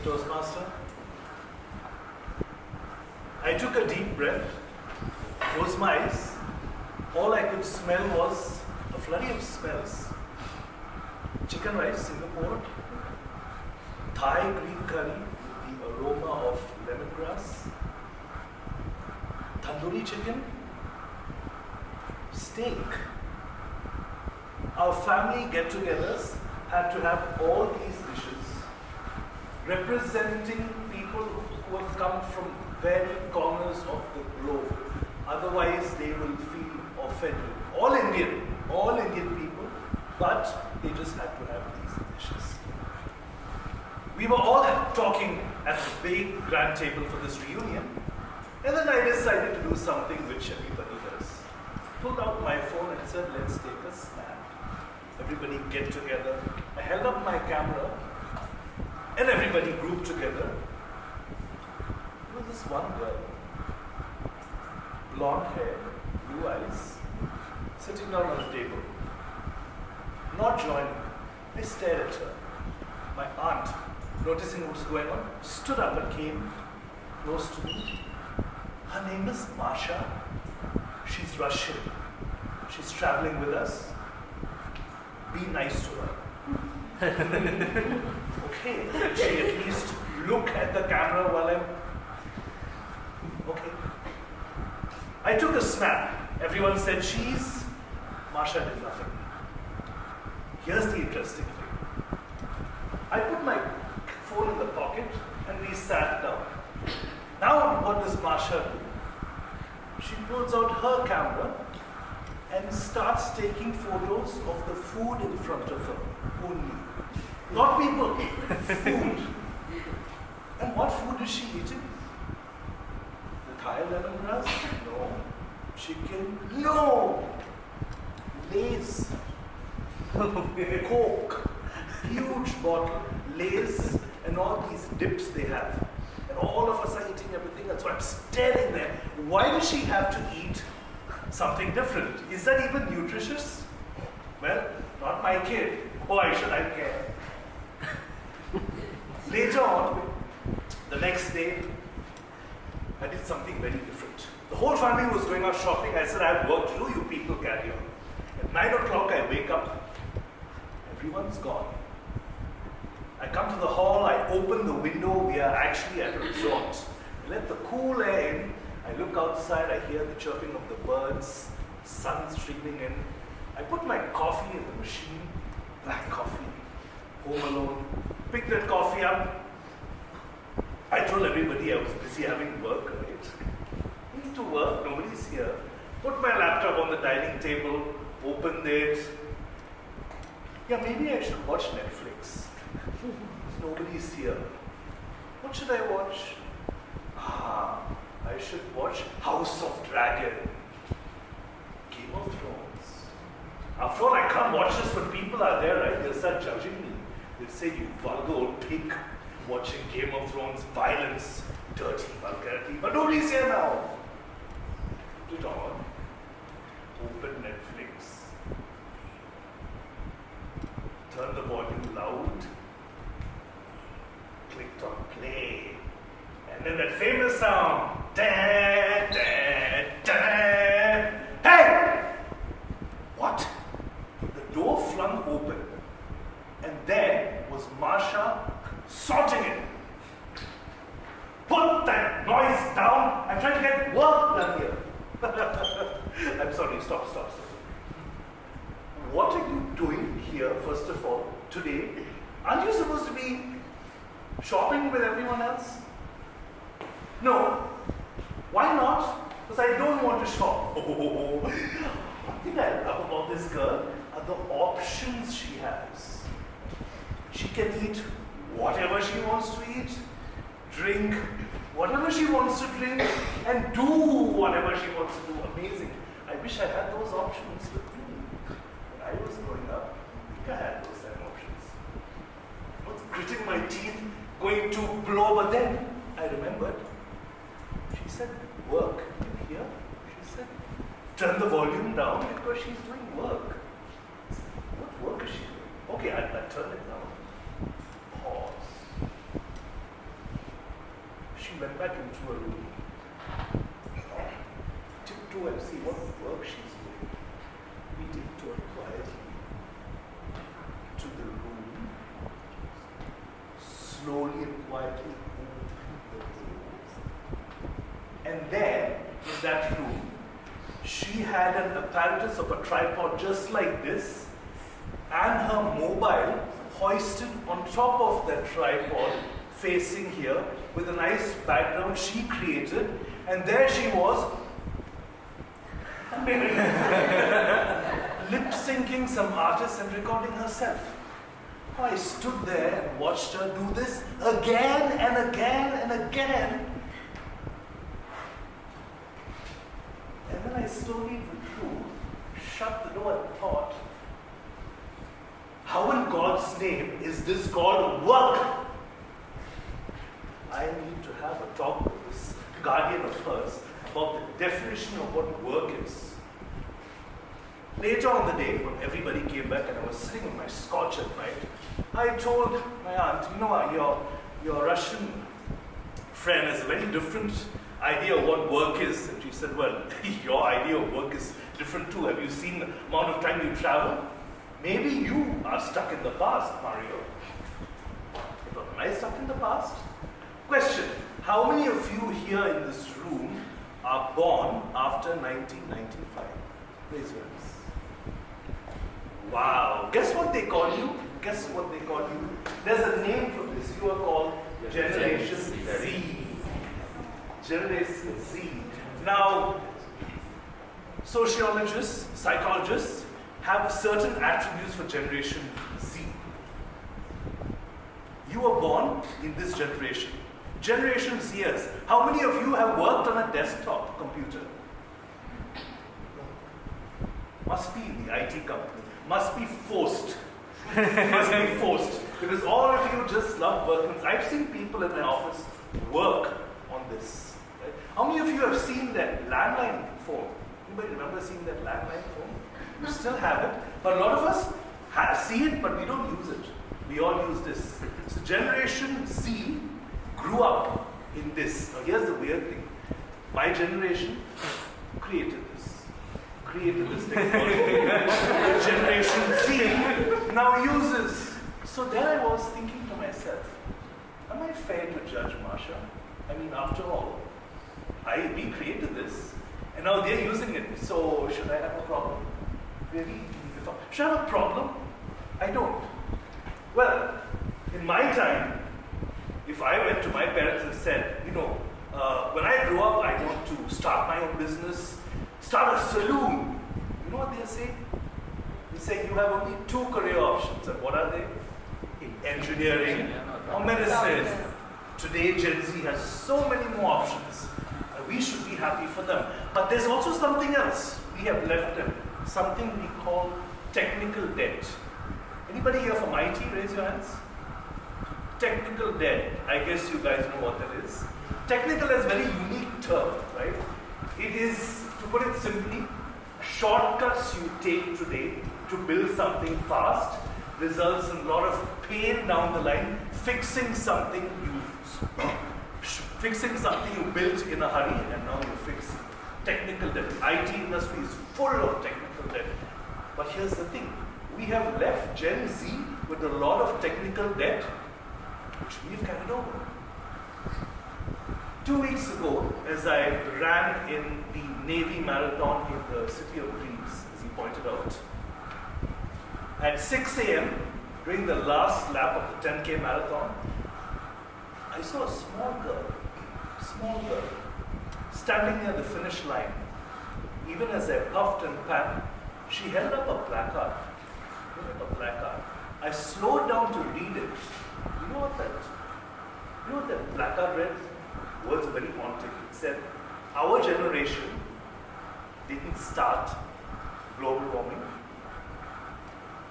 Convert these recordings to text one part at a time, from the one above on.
Toastmaster. I took a deep breath, closed my eyes. All I could smell was a flurry of smells. Chicken rice, Singapore, Thai green curry with the aroma of lemongrass, tandoori chicken, steak. Our family get-togethers had to have all these dishes, representing people who have come from varied corners of the globe. Otherwise, they will feel offended. All Indian people, but they just had to have these dishes. We were all talking at the big grand table for this reunion, and then I decided to do something which everybody does. Pulled out my phone and said, let's take a snap. Everybody get together. I held up my camera, and everybody grouped together. There was this one girl, blonde hair, blue eyes, sitting down on the table, not joining. I stared at her. My aunt, noticing what was going on, stood up and came close to me. Her name is Masha. She's Russian. She's traveling with us. Be nice to her. Okay, she at least look at the camera while I'm... Okay. I took a snap. Everyone said cheese. Masha did nothing. Here's the interesting thing. I put my phone in the pocket and we sat down. Now what does Masha do? She pulls out her camera and starts taking photos of the food in front of her only. Not people, food. And what food is she eating? The Thai lemongrass? No. Chicken? No. Lays. Coke. Huge bottle. Lays and all these dips they have. And all of us are eating everything else. So I'm staring there. Why does she have to eat something different? Is that even nutritious? Well, not my kid. Why should I care? Later on, the next day, I did something very different. The whole family was going out shopping. I said, I have work to do, you people carry on. At 9 o'clock, I wake up. Everyone's gone. I come to the hall, I open the window. We are actually at a resort. I let the cool air in. I look outside, I hear the chirping of the birds, sun streaming in. I put my coffee in the machine, black coffee, home alone, pick that coffee up. I told everybody I was busy having work, right? Need to work, nobody's here. Put my laptop on the dining table, opened it. Yeah, maybe I should watch Netflix. Nobody's here. What should I watch? I should watch House of Dragon. Game of Thrones. After all, I can't watch this when people are there, right? They'll start judging me. They'll say, you vulgar old pig, watching Game of Thrones, violence, dirty vulgarity. But nobody's here now. Put it on. Open Netflix. Turn the volume loud. Clicked on play. And then that famous sound. Da, da, da. Hey! What? The door flung open. And there was Masha sorting it. Put that noise down. I'm trying to get work done here. I'm sorry, stop. What are you doing here, first of all, today? Aren't you supposed to be shopping with everyone else? No. Why not? Because I don't want to shop. One thing I love about this girl are the options she has. She can eat whatever she wants to eat, drink whatever she wants to drink, and do whatever she wants to do. Amazing. I wish I had those options with me. When I was growing up, I think I had those same options. I was gritting my teeth, going to blow, but then I remembered. She said, work. And here, she said, turn the volume down because she's doing work. What work is she doing? Okay, I'll turn it down. Pause. apparatus of a tripod just like this, and her mobile hoisted on top of that tripod, facing here, with a nice background she created, and there she was, lip-syncing some artist and recording herself. I stood there and watched her do this again and again and again. And then I slowly withdrew, shut the door and thought, how in God's name is this called work? I need to have a talk with this guardian of hers about the definition of what work is. Later on the day, when everybody came back and I was sitting with my scotch at night, I told my aunt, you know, your Russian friend has a very different idea of what work is. And she said, well, your idea of work is different too. Have you seen the amount of time you travel? Maybe you are stuck in the past, Mario. Am I stuck in the past? Question, how many of you here in this room are born after 1995? Raise your hands. Wow. Guess what they call you? Guess what they call you? There's a name for this. You are called Generation Z. Generation Z. Now, sociologists, psychologists have certain attributes for Generation Z. You were born in this generation. Generation Zers. How many of you have worked on a desktop computer? Must be in the IT company. Must be forced. Must be forced. Because all of you just love working. I've seen people in my office work on this. Right? How many of you have seen that landline phone? Anybody remember seeing that landline phone? You still have it. But a lot of us see it, but we don't use it. We all use this. So Generation Z grew up in this. Now here's the weird thing. My generation created this technology. Generation Z now uses. So there I was thinking to myself, am I fair to judge Marsha? I mean, after all, we created this, and now they're using it. So should I have a problem? Really? Should I have a problem? I don't. Well, in my time, if I went to my parents and said, when I grow up, I want to start my own business, start a saloon. You know what they say? They say you have only 2 career options. And what are they? Engineering or medicine. Today, Gen Z has so many more options. And we should be happy for them. But there's also something else we have left them. Something we call technical debt. Anybody here from IT? Raise your hands. Technical debt. I guess you guys know what that is. Technical is a very unique term, right? It is, to put it simply, shortcuts you take today to build something fast results in a lot of pain down the line, fixing something you built in a hurry and now you're fixing. Technical debt. IT industry is full of technical debt. But here's the thing. We have left Gen Z with a lot of technical debt which we've carried over. 2 weeks ago, as I ran in the Navy Marathon in the city of Greece, as he pointed out, at 6 a.m., during the last lap of the 10K marathon, I saw a small girl, standing near the finish line. Even as I puffed and panted, she held up a placard. I slowed down to read it. You know what that placard read? Words are very haunting. It said, our generation didn't start global warming,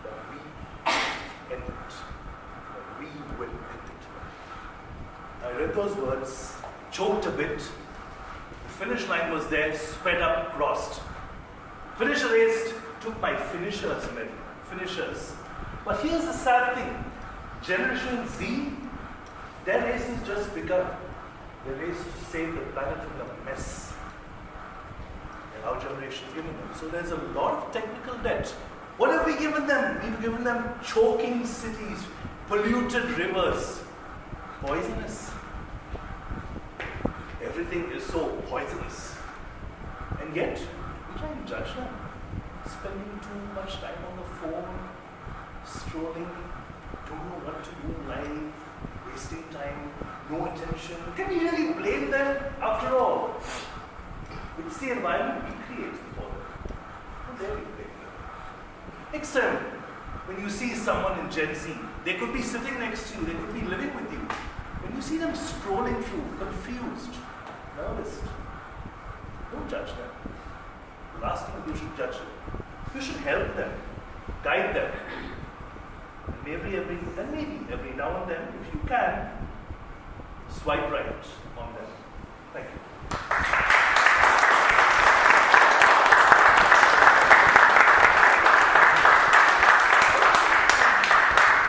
but we end it. We will end it. I read those words, choked a bit. The finish line was there, sped up, crossed. Finish raced, took my finishers medal. Finishers. But here's the sad thing. Generation Z, their race has just begun. Their race to save the planet from the mess that our generation is giving them. So there's a lot of technical debt. What have we given them? We've given them choking cities, polluted rivers, poisonous. Everything is so poisonous. And yet, we try and judge them. spending too much time on the phone, scrolling, don't know what to do in life, wasting time, no attention. Can we really blame them? After all, it's the environment we create for them. How dare we blame them? Next time, when you see someone in Gen Z, they could be sitting next to you, they could be living with you. When you see them scrolling through, confused, nervous, don't judge them. The last thing you should judge them. You should help them, guide them. And maybe every now and then, if you can, swipe right on them.